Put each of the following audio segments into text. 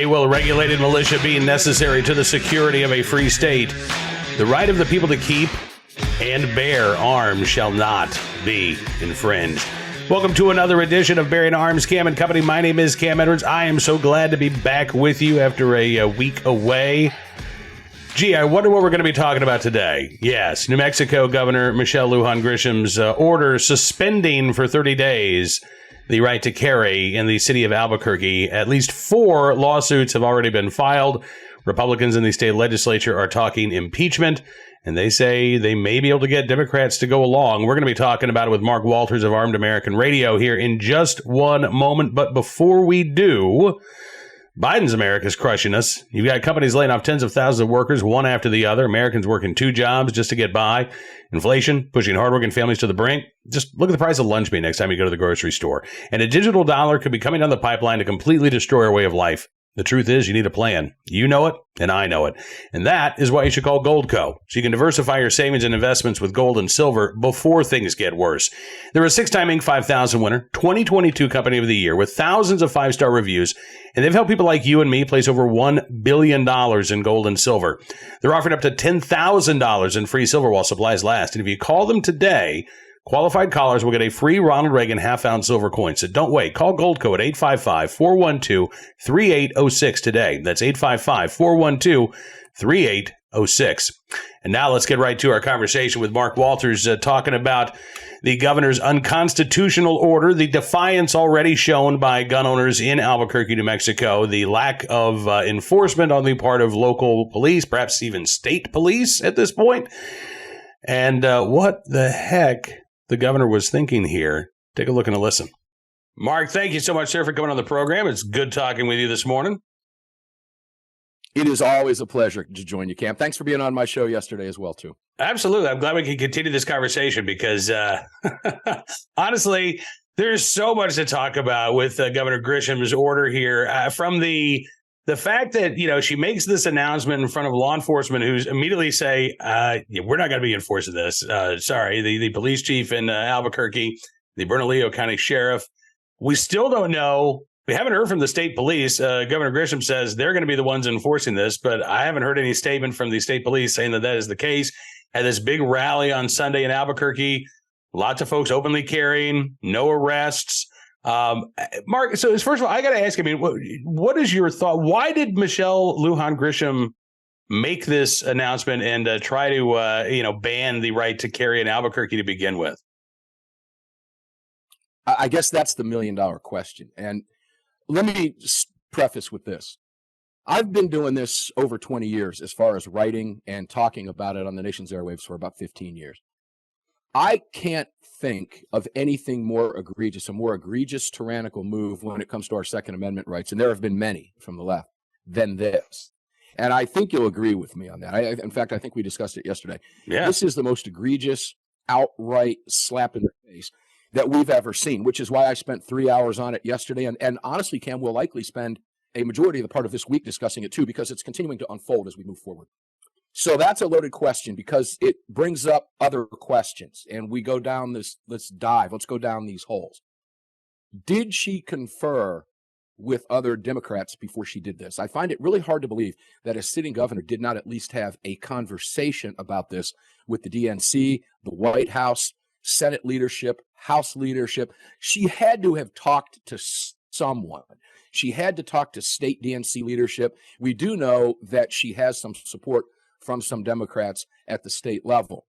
Why will regulated militia be necessary to the security of a free state? The right of the people to keep and bear arms shall not be infringed. Welcome to another edition of Bearing Arms, Cam and Company. My name is Cam Edwards. I am so glad to be back with you after a week away. Gee, I wonder what we're going to be talking about today. Yes, New Mexico Governor Lujan Grisham's order suspending for 30 days the right to carry in the city of Albuquerque. At least 4 lawsuits have already been filed. Republicans in the state legislature are talking impeachment, and they say they may be able to get Democrats to go along. We're going to be talking about it with Mark Walters of Armed American Radio here in just one moment. But before we do, Biden's America is crushing us. You've got companies laying off tens of thousands of workers, one after the other. Americans working 2 jobs just to get by. Inflation pushing hardworking families to the brink. Just look at the price of lunch meat next time you go to the grocery store. And a digital dollar could be coming down the pipeline to completely destroy our way of life. The truth is, you need a plan. You know it, and I know it. And that is why you should call Goldco, so you can diversify your savings and investments with gold and silver before things get worse. They're a 6-time Inc. 5000 winner, 2022 Company of the Year, with thousands of 5-star reviews, and they've helped people like you and me place over $1 billion in gold and silver. They're offering up to $10,000 in free silver while supplies last, and if you call them today, qualified callers will get a free Ronald Reagan half-ounce silver coin. So don't wait. Call Goldco at 855-412-3806 today. That's 855-412-3806. And now let's get right to our conversation with Mark Walters, talking about the governor's unconstitutional order, the defiance already shown by gun owners in Albuquerque, New Mexico, the lack of enforcement on the part of local police, perhaps even state police at this point, and what the heck the governor was thinking here. Take a look and a listen. Mark, thank you so much, sir, for coming on the program. It's good talking with you this morning. It is always a pleasure to join you, Cam. Thanks for being on my show yesterday as well, too. Absolutely. I'm glad we can continue this conversation because, honestly, there's so much to talk about with Governor Grisham's order here. From the fact that, she makes this announcement in front of law enforcement who's immediately say, we're not going to be enforcing this. Sorry, the police chief in Albuquerque, the Bernalillo County Sheriff. We still don't know. We haven't heard from the state police. Governor Grisham says they're going to be the ones enforcing this, but I haven't heard any statement from the state police saying that is the case. Had this big rally on Sunday in Albuquerque, lots of folks openly carrying, no arrests. Mark, so first of all, I got to ask, what is your thought? Why did Lujan Grisham make this announcement and try to, ban the right to carry in Albuquerque to begin with? I guess that's the $1 million question. And let me preface with this. I've been doing this over 20 years as far as writing and talking about it on the nation's airwaves for about 15 years. I can't think of anything more egregious, a more egregious tyrannical move when it comes to our Second Amendment rights, and there have been many from the left, than this. And I think you'll agree with me on that. In fact, I think we discussed it yesterday. Yeah. This is the most egregious, outright slap in the face that we've ever seen, which is why I spent 3 hours on it yesterday. And honestly, Cam, we'll likely spend a majority of the part of this week discussing it too, because it's continuing to unfold as we move forward. So that's a loaded question because it brings up other questions. And we go down this, let's go down these holes. Did she confer with other Democrats before she did this? I find it really hard to believe that a sitting governor did not at least have a conversation about this with the DNC, the White House, Senate leadership, House leadership. She had to have talked to someone. She had to talk to state DNC leadership. We do know that she has some support from some Democrats at the state level.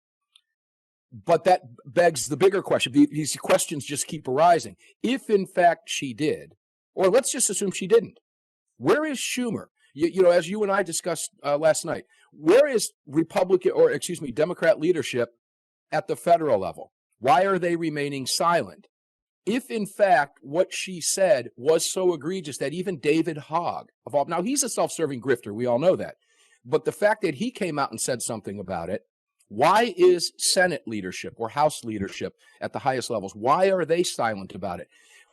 But that begs the bigger question. These questions just keep arising. If, in fact, she did, or let's just assume she didn't, where is Schumer? As you and I discussed last night, where is Democrat leadership at the federal level? Why are they remaining silent? If, in fact, what she said was so egregious that even David Hogg, now he's a self-serving grifter, we all know that, but the fact that he came out and said something about it, why is Senate leadership or House leadership at the highest levels, why are they silent about it?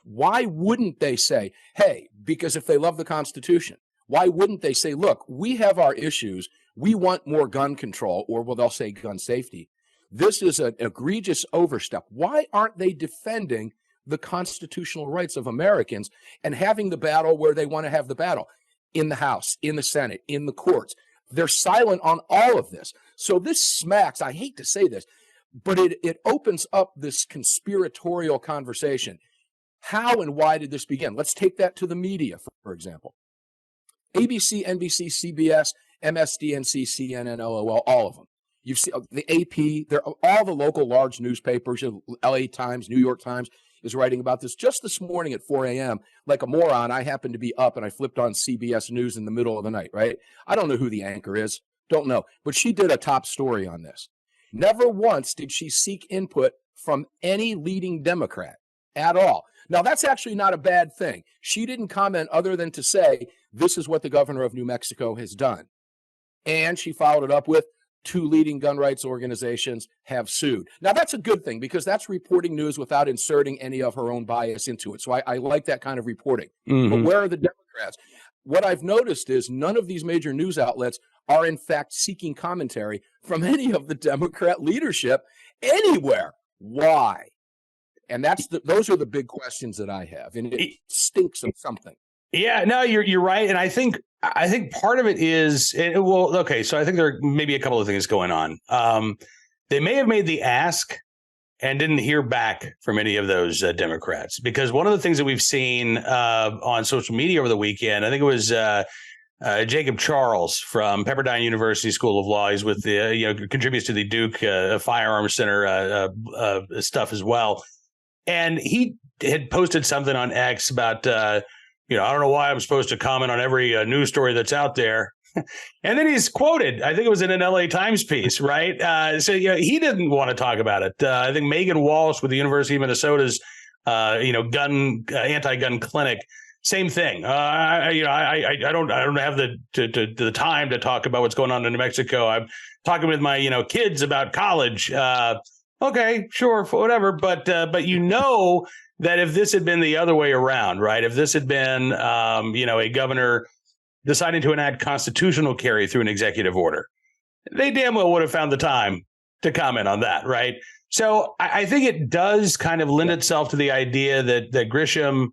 Why wouldn't they say, hey, because if they love the Constitution, why wouldn't they say, look, we have our issues, we want more gun control, or they'll say gun safety. This is an egregious overstep. Why aren't they defending the constitutional rights of Americans and having the battle where they want to have the battle? in the House, in the Senate, in the courts. They're silent on all of this. So this smacks, I hate to say this, but it opens up this conspiratorial conversation. How and why did this begin? Let's take that to the media, for example. ABC, NBC, CBS, MSDNC, CNN, LOL, all of them. You've seen the AP, they're all the local large newspapers, LA Times, New York Times is writing about this. Just this morning at 4 a.m., like a moron, I happened to be up and I flipped on CBS News in the middle of the night, right? I don't know who the anchor is, don't know, but she did a top story on this. Never once did she seek input from any leading Democrat at all. Now, that's actually not a bad thing. She didn't comment other than to say, this is what the governor of New Mexico has done. And she followed it up with, 2 leading gun rights organizations have sued. Now, that's a good thing because that's reporting news without inserting any of her own bias into it. So I like that kind of reporting. Mm-hmm. But where are the Democrats? What I've noticed is none of these major news outlets are, in fact, seeking commentary from any of the Democrat leadership anywhere. Why? And those are the big questions that I have. And it stinks of something. Yeah, no, you're right. And I think part of it is, okay, so I think there are maybe a couple of things going on. They may have made the ask and didn't hear back from any of those Democrats, because one of the things that we've seen on social media over the weekend, I think it was Jacob Charles from Pepperdine University School of Law. He's with the, contributes to the Duke Firearms Center stuff as well. And he had posted something on X about, I don't know why I'm supposed to comment on every news story that's out there. And then he's quoted, I think it was in an LA Times piece, right? So he didn't want to talk about it. I think Megan Walsh with the University of Minnesota's, anti-gun clinic, same thing. I don't have the time to talk about what's going on in New Mexico. I'm talking with my, kids about college. Okay, sure, whatever. But that if this had been the other way around, right? If this had been, a governor deciding to enact constitutional carry through an executive order, they damn well would have found the time to comment on that, right? So I think it does kind of lend itself to the idea that Grisham,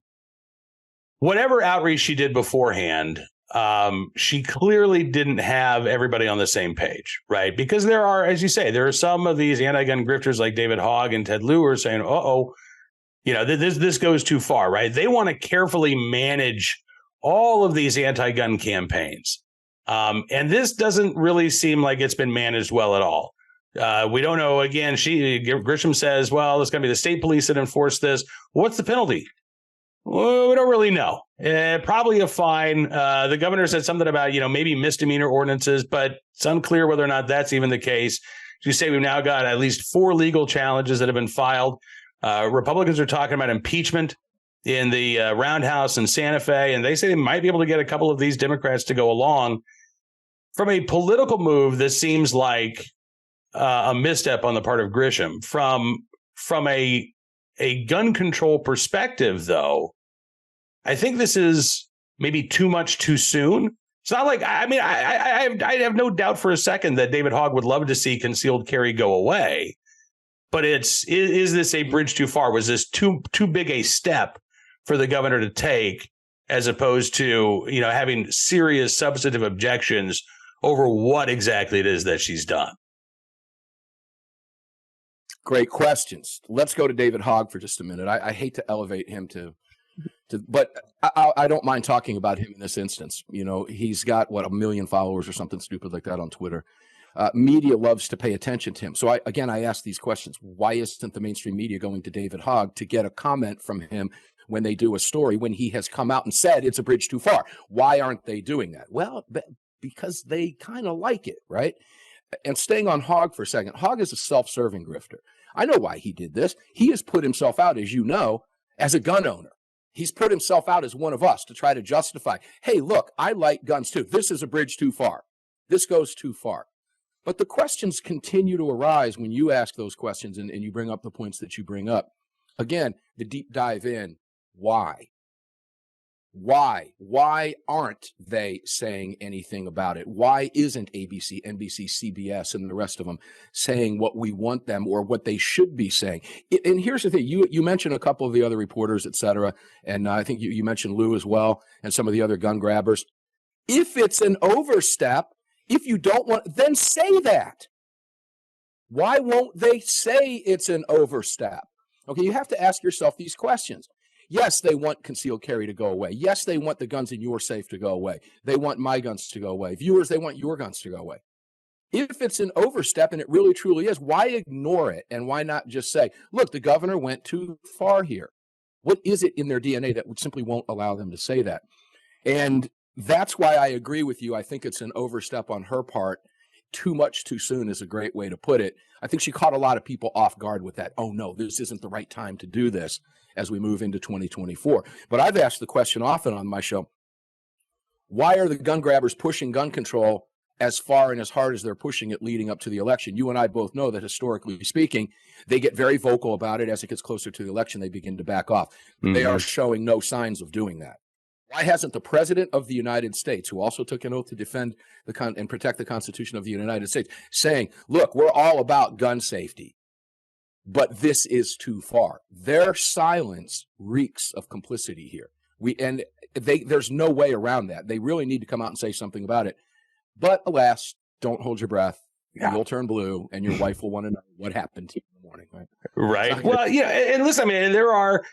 whatever outreach she did beforehand, she clearly didn't have everybody on the same page, right? Because there are, as you say, there are some of these anti-gun grifters like David Hogg and Ted Lieu are saying, this goes too far, right? They want to carefully manage all of these anti-gun campaigns. And this doesn't really seem like it's been managed well at all. We don't know. Again, Grisham says, well, it's going to be the state police that enforce this. What's the penalty? Well, we don't really know. Probably a fine. The governor said something about, maybe misdemeanor ordinances, but it's unclear whether or not that's even the case. As you say, we've now got at least 4 legal challenges that have been filed. Republicans are talking about impeachment in the Roundhouse in Santa Fe, and they say they might be able to get a couple of these Democrats to go along. From a political move, this seems like a misstep on the part of Grisham. From a gun control perspective, though, I think this is maybe too much too soon. It's not like, I have no doubt for a second that David Hogg would love to see concealed carry go away. But is this a bridge too far? Was this too big a step for the governor to take, as opposed to, having serious substantive objections over what exactly it is that she's done? Great questions. Let's go to David Hogg for just a minute. I hate to elevate him but I don't mind talking about him in this instance. He's got 1 million followers or something stupid like that on Twitter. Media loves to pay attention to him. So I ask these questions. Why isn't the mainstream media going to David Hogg to get a comment from him when they do a story, when he has come out and said it's a bridge too far? Why aren't they doing that? Well, because they kind of like it, right? And staying on Hogg for a second, Hogg is a self-serving grifter. I know why he did this. He has put himself out, as you know, as a gun owner. He's put himself out as one of us to try to justify, hey, look, I like guns too. This is a bridge too far. This goes too far. But the questions continue to arise when you ask those questions and you bring up the points that you bring up. Again, the deep dive in, why? Why aren't they saying anything about it? Why isn't ABC, NBC, CBS, and the rest of them saying what we want them or what they should be saying? And here's the thing. You mentioned a couple of the other reporters, et cetera, and I think you mentioned Lou as well and some of the other gun grabbers. If it's an overstep, if you don't want, then say that. Why won't they say it's an overstep? Okay, you have to ask yourself these questions. Yes, they want concealed carry to go away. Yes, they want the guns in your safe to go away. They want my guns to go away. Viewers, they want your guns to go away. If it's an overstep, and it really truly is, why ignore it? And why not just say, look, the governor went too far here? What is it in their DNA that simply won't allow them to say that? And that's why I agree with you. I think it's an overstep on her part. Too much too soon is a great way to put it. I think she caught a lot of people off guard with that. Oh, no, this isn't the right time to do this as we move into 2024. But I've asked the question often on my show, why are the gun grabbers pushing gun control as far and as hard as they're pushing it leading up to the election? You and I both know that historically speaking, they get very vocal about it. As it gets closer to the election, they begin to back off. Mm-hmm. They are showing no signs of doing that. Why hasn't the president of the United States, who also took an oath to defend and protect the Constitution of the United States, saying, look, we're all about gun safety, but this is too far? Their silence reeks of complicity here. There's no way around that. They really need to come out and say something about it. But alas, don't hold your breath. Yeah. You'll turn blue, and your wife will want to know what happened to you in the morning. Right. Well, yeah. And listen, I mean, there are,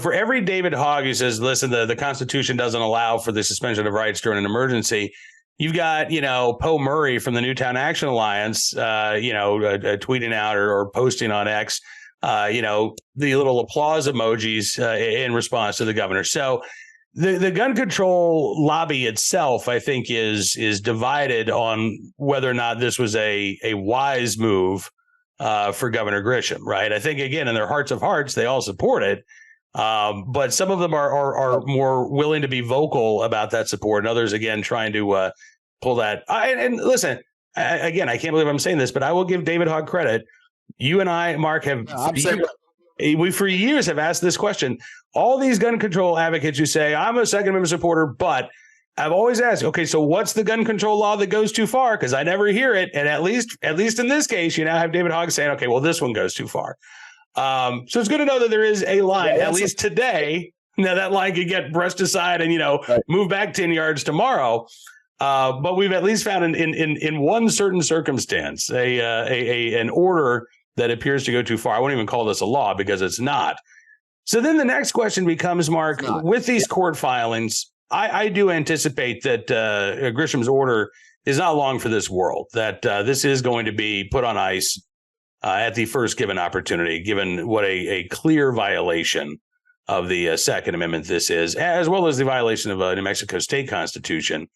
for every David Hogg who says, listen, the Constitution doesn't allow for the suspension of rights during an emergency, you've got, Poe Murray from the Newtown Action Alliance, tweeting out or posting on X, the little applause emojis in response to the governor. So the gun control lobby itself, I think, is divided on whether or not this was a wise move for Governor Grisham, right? I think, again, in their hearts of hearts, they all support it. But some of them are more willing to be vocal about that support, and others, again, trying to pull that. And listen, I can't believe I'm saying this, but I will give David Hogg credit. You and I, Mark, we for years have asked this question. All these gun control advocates who say, I'm a Second Amendment supporter, but I've always asked, okay, so what's the gun control law that goes too far? Because I never hear it. And at least in this case, you now have David Hogg saying, okay, well, this one goes too far. So it's good to know that there is a line, at least today. Now that line could get brushed aside and, move back 10 yards tomorrow. But we've at least found in one certain circumstance, an order that appears to go too far. I won't even call this a law because it's not. So then the next question becomes, Mark, with these court filings, I do anticipate that Grisham's order is not long for this world, that this is going to be put on ice at the first given opportunity, given what a clear violation of the Second Amendment this is, as well as the violation of a New Mexico state constitution.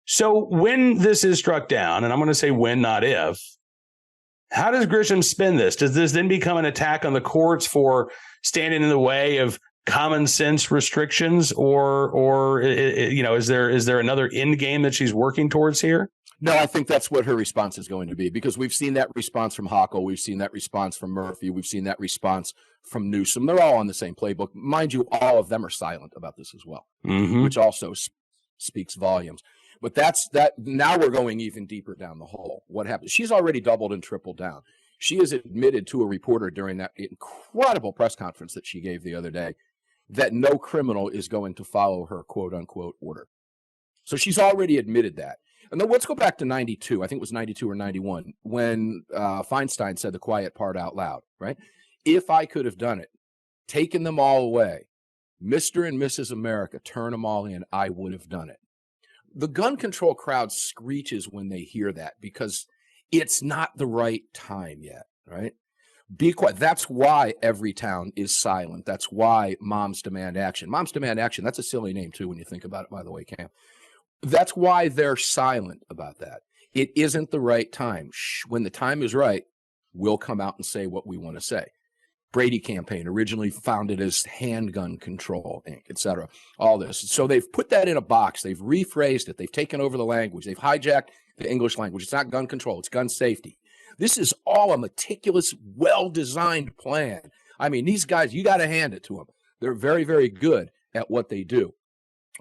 So when this is struck down, and I'm going to say when, not if, how does Grisham spin this? Does this then become an attack on the courts for standing in the way of common sense restrictions, or is there another end game that she's working towards here? No, I think that's what her response is going to be, because we've seen that response from Hochul, we've seen that response from Murphy, we've seen that response from Newsom. They're all on the same playbook. Mind you, all of them are silent about this as well, which also speaks volumes. But that's that. Now we're going even deeper down the hole. What happened? She's already doubled and tripled down. She has admitted to a reporter during that incredible press conference that she gave the other day that no criminal is going to follow her quote unquote order. So she's already admitted that. And then let's go back to 92. I think it was 92 or 91 when Feinstein said the quiet part out loud, right? If I could have done it, taken them all away, Mr. and Mrs. America, turn them all in, I would have done it. The gun control crowd screeches when they hear that because it's not the right time yet, right? Be quiet. That's why every town is silent. That's why Moms Demand Action. Moms Demand Action, that's a silly name too when you think about it, by the way, Cam. That's why they're silent about that. It isn't the right time. When the time is right, we'll come out and say what we want to say. Brady campaign, originally founded as Handgun Control, Inc., et cetera, all this. So they've put that in a box. They've rephrased it. They've taken over the language. They've hijacked the English language. It's not gun control. It's gun safety. This is all a meticulous, well-designed plan. I mean, these guys, you got to hand it to them. They're very, very good at what they do,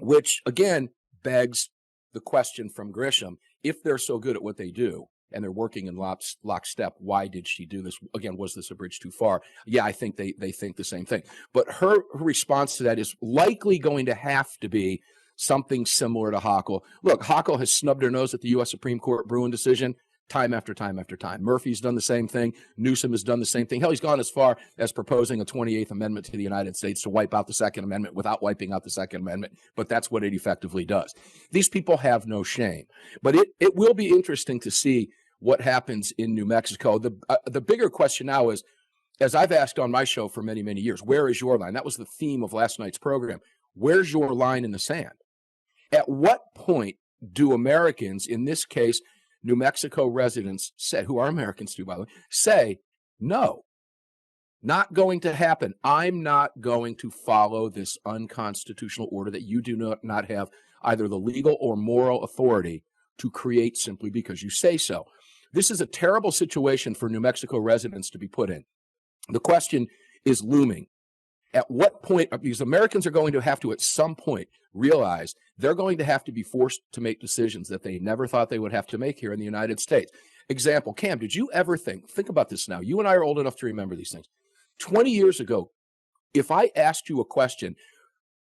which, again, begs the question from Grisham, if they're so good at what they do, and they're working in lockstep, why did she do this? Again, was this a bridge too far? Yeah, I think they think the same thing. But her response to that is likely going to have to be, something similar to Hochul. Look, Hochul has snubbed her nose at the U.S. Supreme Court Bruin decision time after time after time. Murphy's done the same thing. Newsom has done the same thing. Hell, he's gone as far as proposing a 28th Amendment to the United States to wipe out the Second Amendment without wiping out the Second Amendment. But that's what it effectively does. These people have no shame. But it will be interesting to see what happens in New Mexico. The bigger question now is, as I've asked on my show for many, many years, where is your line? That was the theme of last night's program. Where's your line in the sand? At what point do Americans, in this case, New Mexico residents, say, who are Americans too, by the way, say, no, not going to happen. I'm not going to follow this unconstitutional order that you do not have either the legal or moral authority to create simply because you say so. This is a terrible situation for New Mexico residents to be put in. The question is looming. At what point, because Americans are going to have to at some point realize they're going to have to be forced to make decisions that they never thought they would have to make here in the United States. Example, Cam, did you ever think about this now? You and I are old enough to remember these things. 20 years ago, if I asked you a question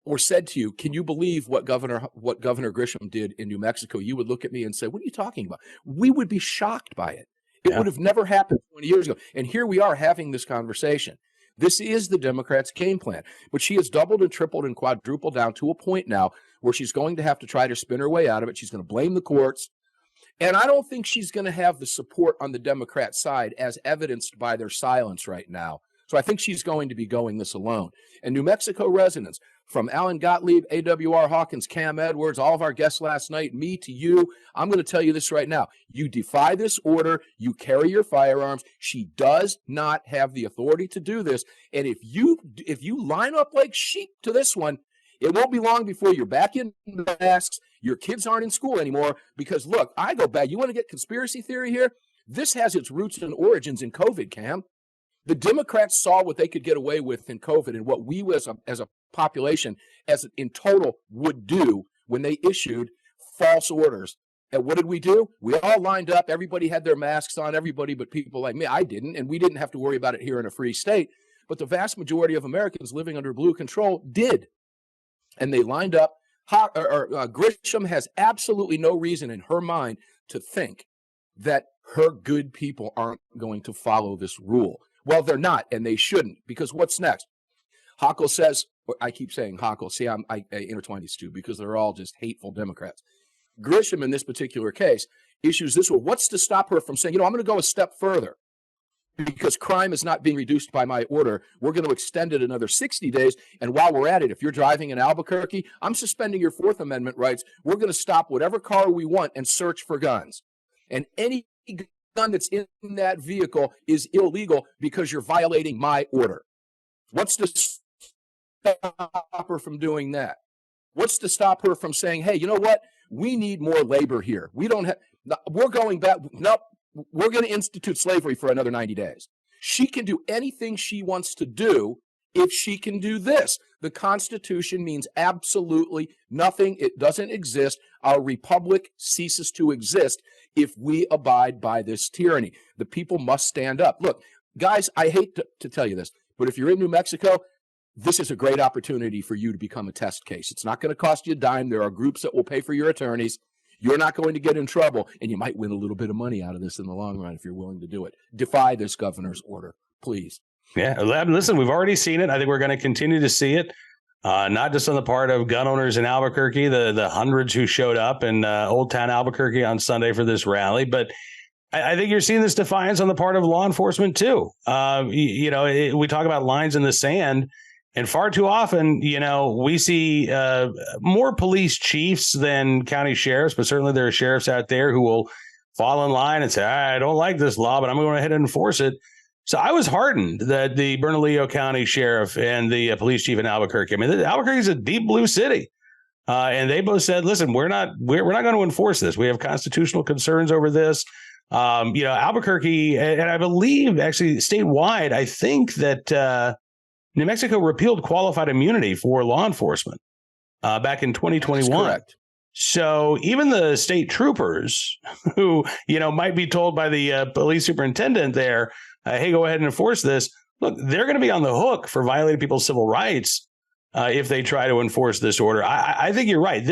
or said to you, can you believe what Governor Grisham did in New Mexico? You would look at me and say, what are you talking about? We would be shocked by it. It would have never happened 20 years ago. And here we are having this conversation. This is the Democrats' game plan. But she has doubled and tripled and quadrupled down to a point now where she's going to have to try to spin her way out of it. She's going to blame the courts. And I don't think she's going to have the support on the Democrat side as evidenced by their silence right now. So I think she's going to be going this alone. And New Mexico residents, from Alan Gottlieb, AWR Hawkins, Cam Edwards, all of our guests last night, me to you, I'm going to tell you this right now. You defy this order. You carry your firearms. She does not have the authority to do this. And if you line up like sheep to this one, it won't be long before you're back in masks. Your kids aren't in school anymore. Because, look, I go back. You want to get conspiracy theory here? This has its roots and origins in COVID, Cam. The Democrats saw what they could get away with in COVID and what we as a population as in total would do when they issued false orders. And what did we do? We all lined up. Everybody had their masks on, everybody but people like me. I didn't, and we didn't have to worry about it here in a free state. But the vast majority of Americans living under blue control did. And they lined up. Grisham has absolutely no reason in her mind to think that her good people aren't going to follow this rule. Well, they're not, and they shouldn't, because what's next? Hochul says, I keep saying Hochul. See, I intertwine these two because they're all just hateful Democrats. Grisham, in this particular case, issues this one. What's to stop her from saying, I'm going to go a step further because crime is not being reduced by my order. We're going to extend it another 60 days. And while we're at it, if you're driving in Albuquerque, I'm suspending your Fourth Amendment rights. We're going to stop whatever car we want and search for guns. And any gun that's in that vehicle is illegal because you're violating my order. What's to stop her from doing that? What's to stop her from saying, hey, you know what? We need more labor here. We're going back. Nope. We're going to institute slavery for another 90 days. She can do anything she wants to do if she can do this. The Constitution means absolutely nothing. It doesn't exist. Our republic ceases to exist if we abide by this tyranny. The people must stand up. Look, guys, I hate to tell you this, but if you're in New Mexico, this is a great opportunity for you to become a test case. It's not going to cost you a dime. There are groups that will pay for your attorneys. You're not going to get in trouble, and you might win a little bit of money out of this in the long run if you're willing to do it. Defy this governor's order, please. Yeah, listen, we've already seen it. I think we're going to continue to see it, not just on the part of gun owners in Albuquerque, the hundreds who showed up in Old Town Albuquerque on Sunday for this rally, but I think you're seeing this defiance on the part of law enforcement too. We talk about lines in the sand, and far too often, we see more police chiefs than county sheriffs, but certainly there are sheriffs out there who will fall in line and say, I don't like this law, but I'm going to go ahead and enforce it. So I was heartened that the Bernalillo County Sheriff and the police chief in Albuquerque, Albuquerque is a deep blue city. And they both said, listen, we're not going to enforce this. We have constitutional concerns over this. Albuquerque, and I believe actually statewide, I think that New Mexico repealed qualified immunity for law enforcement back in 2021. Correct. So even the state troopers who, might be told by the police superintendent there, hey, go ahead and enforce this. Look, they're going to be on the hook for violating people's civil rights. if they try to enforce this order. I think you're right.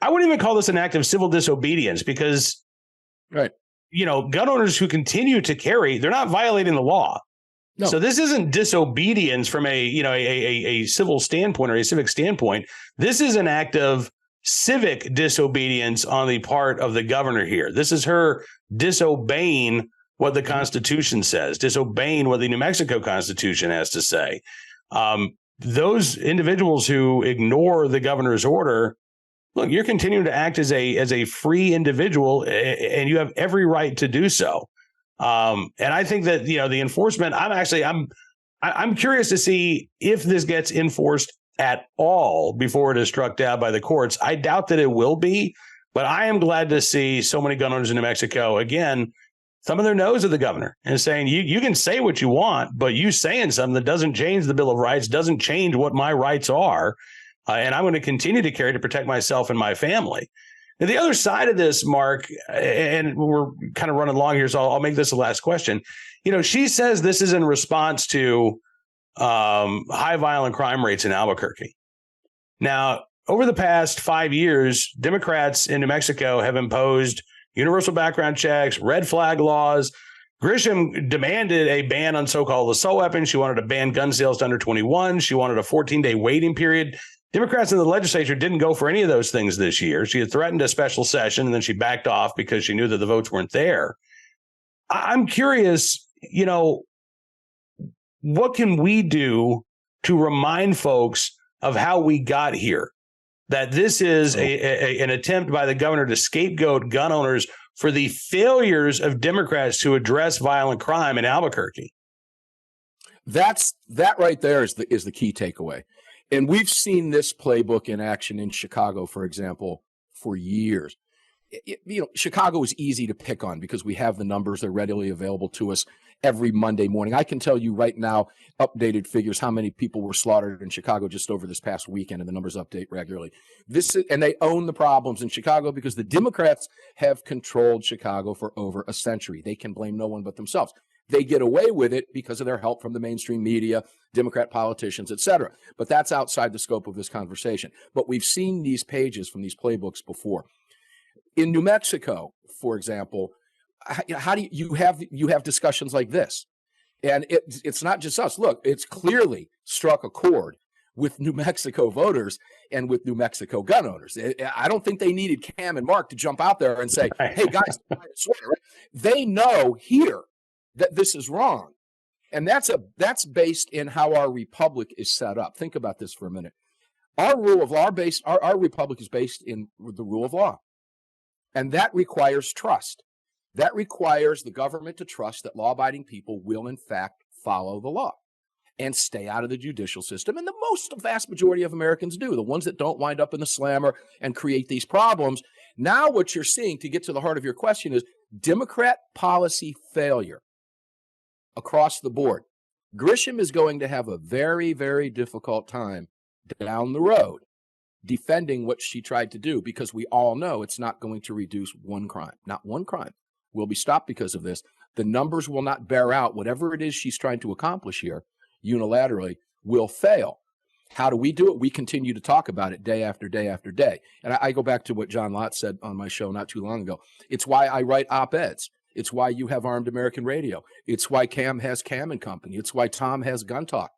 I wouldn't even call this an act of civil disobedience because, right, gun owners who continue to carry, they're not violating the law. No. So this isn't disobedience from a civil standpoint or a civic standpoint. This is an act of civic disobedience on the part of the governor here. This is her disobeying what the Constitution says, disobeying what the New Mexico Constitution has to say. Those individuals who ignore the governor's order, look, you're continuing to act as a free individual, and you have every right to do so. And I think that, the enforcement, I'm curious to see if this gets enforced at all before it is struck down by the courts. I doubt that it will be, but I am glad to see so many gun owners in New Mexico, again, thumbing their nose at the governor and saying, you can say what you want, but you saying something that doesn't change the Bill of Rights, doesn't change what my rights are. And I'm going to continue to carry to protect myself and my family. And the other side of this, Mark, and we're kind of running long here, so I'll make this the last question. She says this is in response to high violent crime rates in Albuquerque. Now, over the past 5 years, Democrats in New Mexico have imposed universal background checks, red flag laws. Grisham demanded a ban on so-called assault weapons. She wanted to ban gun sales to under 21. She wanted a 14-day waiting period. Democrats in the legislature didn't go for any of those things this year. She had threatened a special session, and then she backed off because she knew that the votes weren't there. I'm curious, what can we do to remind folks of how we got here? That this is an attempt by the governor to scapegoat gun owners for the failures of Democrats to address violent crime in Albuquerque. That right there is the key takeaway. And we've seen this playbook in action in Chicago, for example, for years. Chicago is easy to pick on because we have the numbers. They're readily available to us every Monday morning. I can tell you right now, updated figures, how many people were slaughtered in Chicago just over this past weekend, and the numbers update regularly. And they own the problems in Chicago because the Democrats have controlled Chicago for over a century. They can blame no one but themselves. They get away with it because of their help from the mainstream media, Democrat politicians, et cetera. But that's outside the scope of this conversation. But we've seen these pages from these playbooks before. In New Mexico, for example, how do you have discussions like this? And it's not just us. Look, it's clearly struck a chord with New Mexico voters and with New Mexico gun owners. I don't think they needed Cam and Mark to jump out there and say, hey, guys, they know here that this is wrong. And that's based in how our republic is set up. Think about this for a minute. Our rule of law our republic is based in the rule of law. And that requires trust. That requires the government to trust that law-abiding people will, in fact, follow the law and stay out of the judicial system. And the vast majority of Americans do, the ones that don't wind up in the slammer and create these problems. Now what you're seeing, to get to the heart of your question, is Democrat policy failure across the board. Grisham is going to have a very, very difficult time down the road defending what she tried to do, because we all know it's not going to reduce one crime. Not one crime will be stopped because of this. The numbers will not bear out whatever it is she's trying to accomplish here unilaterally will fail. How do we do it? We continue to talk about it day after day after day. And I go back to what John Lott said on my show not too long ago. It's why I write op-eds. It's why you have Armed American Radio. It's why Cam has Cam and Company. It's why Tom has Gun Talk.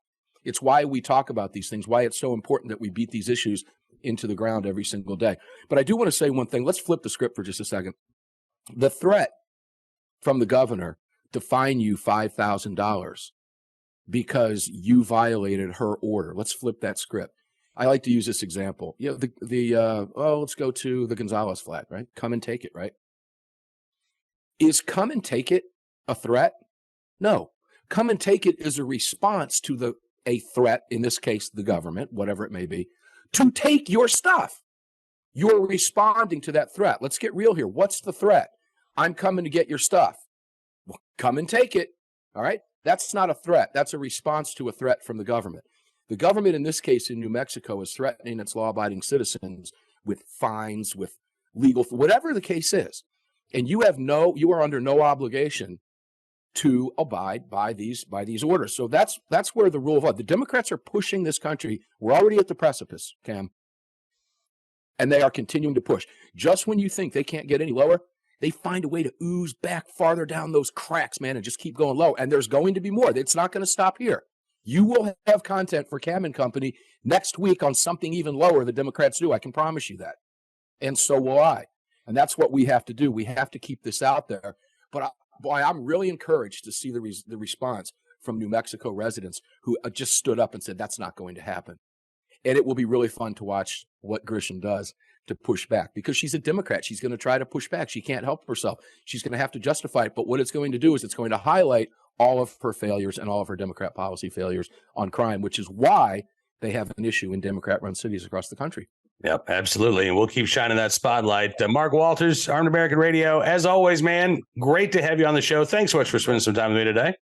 It's why we talk about these things, why it's so important that we beat these issues into the ground every single day. But I do want to say one thing. Let's flip the script for just a second. The threat from the governor to fine you $5,000 because you violated her order. Let's flip that script. I like to use this example. Let's go to the Gonzalez flag, right? Come and take it, right? Is come and take it a threat? No. Come and take it is a response to a threat, in this case, the government, whatever it may be, to take your stuff. You're responding to that threat. Let's get real here. What's the threat? I'm coming to get your stuff. Well, come and take it. All right? That's not a threat. That's a response to a threat from the government. The government, in this case, in New Mexico, is threatening its law-abiding citizens with fines, with legal, whatever the case is. And you are under no obligation to abide by these orders. So that's where the rule of law. The Democrats are pushing this country. We're already at the precipice, Cam, and they are continuing to push. Just when you think they can't get any lower, they find a way to ooze back farther down those cracks, man, and just keep going low. And there's going to be more. It's not going to stop here. You will have content for Cam and Company next week on something even lower the Democrats do. I can promise you that. And so will I. And that's what we have to do. We have to keep this out there. But boy, I'm really encouraged to see the response from New Mexico residents who just stood up and said that's not going to happen. And it will be really fun to watch what Grisham does to push back, because she's a Democrat. She's going to try to push back. She can't help herself. She's going to have to justify it. But what it's going to do is it's going to highlight all of her failures and all of her Democrat policy failures on crime, which is why they have an issue in Democrat-run cities across the country. Yep, absolutely. And we'll keep shining that spotlight. Mark Walters, Armed American Radio. As always, man, great to have you on the show. Thanks so much for spending some time with me today.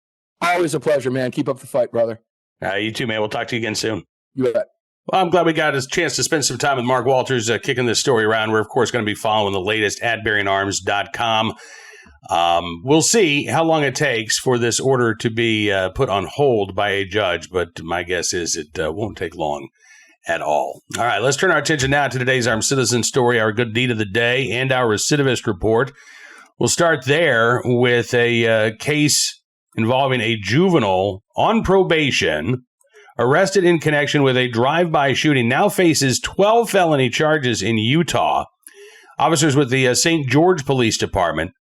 Always a pleasure, man. Keep up the fight, brother. You too, man. We'll talk to you again soon. You bet. Well, I'm glad we got a chance to spend some time with Mark Walters kicking this story around. We're, of course, going to be following the latest at bearingarms.com. We'll see how long it takes for this order to be put on hold by a judge, but my guess is it won't take long at all. All right, let's turn our attention now to today's Armed Citizen story, our good deed of the day, and our recidivist report. We'll start there with a case involving a juvenile on probation arrested in connection with a drive-by shooting, now faces 12 felony charges in Utah. Officers with the St. George Police Department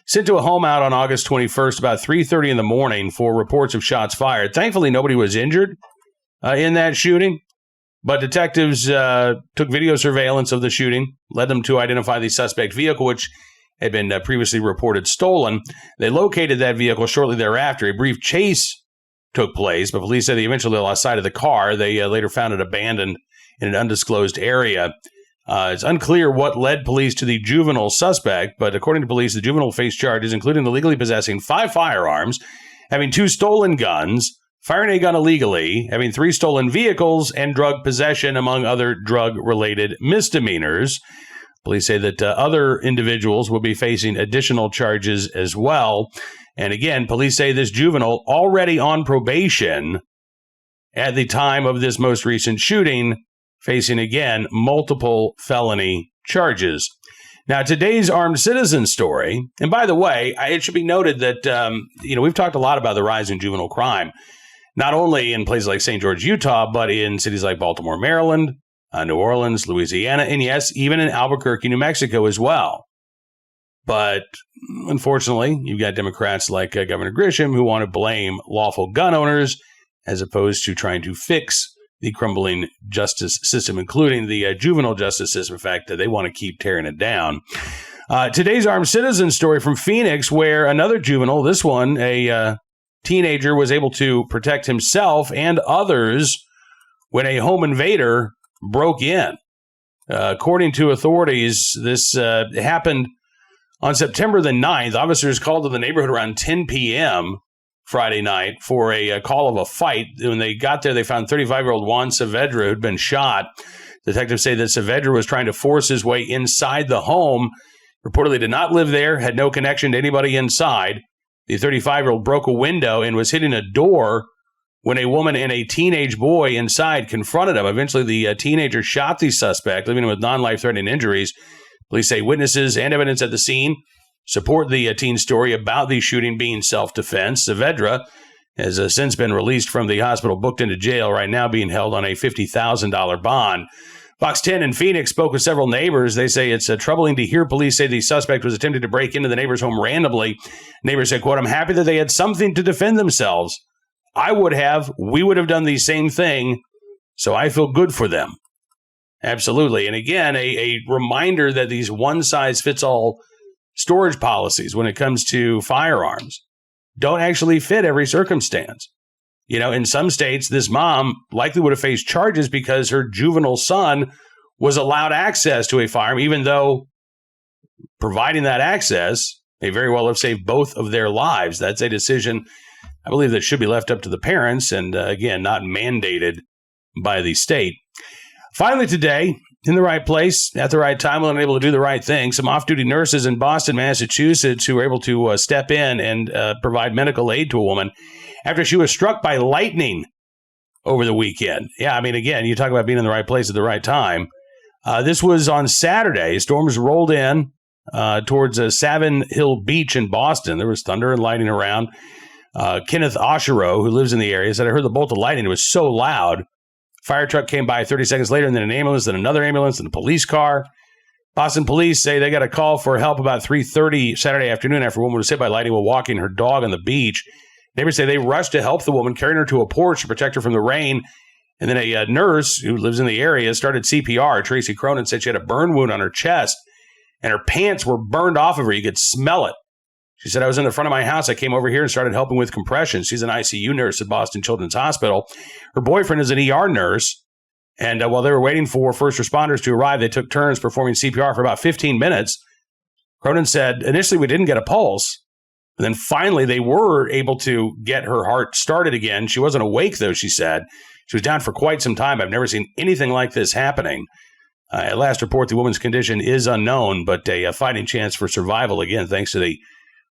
sent to a home out on August 21st about 3:30 in the morning for reports of shots fired. Thankfully, nobody was injured in that shooting, but detectives took video surveillance of the shooting, led them to identify the suspect vehicle, which had been previously reported stolen. They located that vehicle shortly thereafter. A brief chase took place, but police said they eventually lost sight of the car. They later found it abandoned in an undisclosed area. It's unclear what led police to the juvenile suspect, but according to police, the juvenile faced charges including illegally possessing 5 firearms, having 2 stolen guns, firing a gun illegally, having 3 stolen vehicles, and drug possession, among other drug-related misdemeanors. Police say that other individuals will be facing additional charges as well. And again, police say this juvenile, already on probation at the time of this most recent shooting, facing, again, multiple felony charges. Now, today's Armed Citizen story, and by the way, it should be noted that, we've talked a lot about the rise in juvenile crime, not only in places like St. George, Utah, but in cities like Baltimore, Maryland, New Orleans, Louisiana, and yes, even in Albuquerque, New Mexico as well. But unfortunately, you've got Democrats like Governor Grisham who want to blame lawful gun owners as opposed to trying to fix the crumbling justice system, including the juvenile justice system. In fact, they want to keep tearing it down. Today's Armed Citizen story from Phoenix, where another juvenile, this one, a teenager, was able to protect himself and others when a home invader broke in. According to authorities, this happened on September the 9th. Officers called to the neighborhood around 10 p.m. Friday night for a call of a fight. When they got there, they found 35-year-old Juan Saavedra who'd been shot. Detectives say that Saavedra was trying to force his way inside the home. Reportedly did not live there, had no connection to anybody inside. The 35-year-old broke a window and was hitting a door when a woman and a teenage boy inside confronted him. Eventually, the teenager shot the suspect, leaving him with non-life-threatening injuries. Police say witnesses and evidence at the scene support the teen story about the shooting being self-defense. Saavedra has since been released from the hospital, booked into jail, right now being held on a $50,000 bond. Fox 10 in Phoenix spoke with several neighbors. They say it's troubling to hear police say the suspect was attempting to break into the neighbor's home randomly. Neighbors said, quote, "I'm happy that they had something to defend themselves. We would have done the same thing, so I feel good for them." Absolutely. And again, a reminder that these one-size-fits-all storage policies when it comes to firearms don't actually fit every circumstance. In some states, this mom likely would have faced charges because her juvenile son was allowed access to a firearm, even though providing that access may very well have saved both of their lives. That's a decision, I believe, that should be left up to the parents and, again, not mandated by the state. Finally today, in the right place at the right time, willing and able to do the right thing. Some off-duty nurses in Boston, Massachusetts, who were able to step in and provide medical aid to a woman after she was struck by lightning over the weekend. Yeah, I mean, again, you talk about being in the right place at the right time. This was on Saturday. Storms rolled in towards Savin Hill Beach in Boston. There was thunder and lightning around. Kenneth Oshiro, who lives in the area, said, I heard the bolt of lightning. It was so loud. Fire truck came by 30 seconds later, and then an ambulance, then another ambulance, and a police car. Boston police say they got a call for help about 3:30 Saturday afternoon after a woman was hit by lightning while walking her dog on the beach. Neighbors say they rushed to help the woman, carrying her to a porch to protect her from the rain. And then a nurse who lives in the area started CPR. Tracy Cronin said she had a burn wound on her chest, and her pants were burned off of her. You could smell it. She said, I was in the front of my house. I came over here and started helping with compressions. She's an ICU nurse at Boston Children's Hospital. Her boyfriend is an ER nurse. And while they were waiting for first responders to arrive, they took turns performing CPR for about 15 minutes. Cronin said, initially we didn't get a pulse. And then finally they were able to get her heart started again. She wasn't awake, though, she said. She was down for quite some time. I've never seen anything like this happening. At last report, the woman's condition is unknown, but a fighting chance for survival, again, thanks to the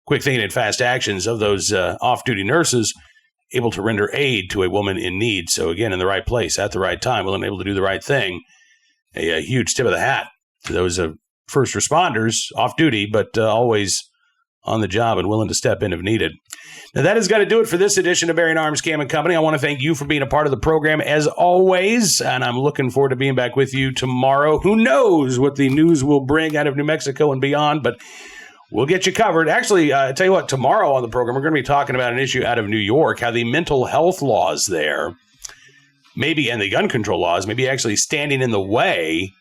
quick thinking and fast actions of those off-duty nurses able to render aid to a woman in need. So again, in the right place at the right time, willing and able to do the right thing. A huge tip of the hat to those first responders off duty, but always on the job and willing to step in if needed. Now, that has got to do it for this edition of Bearing Arms Cam and Company. I want to thank you for being a part of the program as always, and I'm looking forward to being back with you tomorrow. Who knows what the news will bring out of New Mexico and beyond, but we'll get you covered. Actually, I tell you what, tomorrow on the program, we're going to be talking about an issue out of New York, how the mental health laws there, maybe, and the gun control laws, maybe actually standing in the way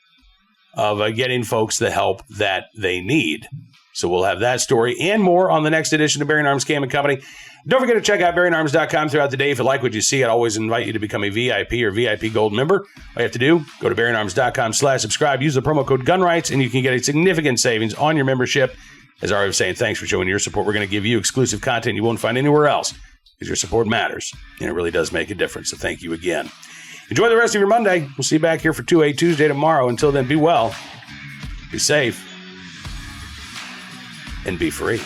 of getting folks the help that they need. So we'll have that story and more on the next edition of Bearing Arms Cam and Company. Don't forget to check out bearingarms.com throughout the day. If you like what you see, I'd always invite you to become a VIP or VIP Gold member. All you have to do, go to bearingarms.com/subscribe, use the promo code GUNRIGHTS, and you can get a significant savings on your membership. As I was saying, thanks for showing your support. We're going to give you exclusive content you won't find anywhere else because your support matters, and it really does make a difference. So thank you again. Enjoy the rest of your Monday. We'll see you back here for 2A Tuesday tomorrow. Until then, be well, be safe, and be free.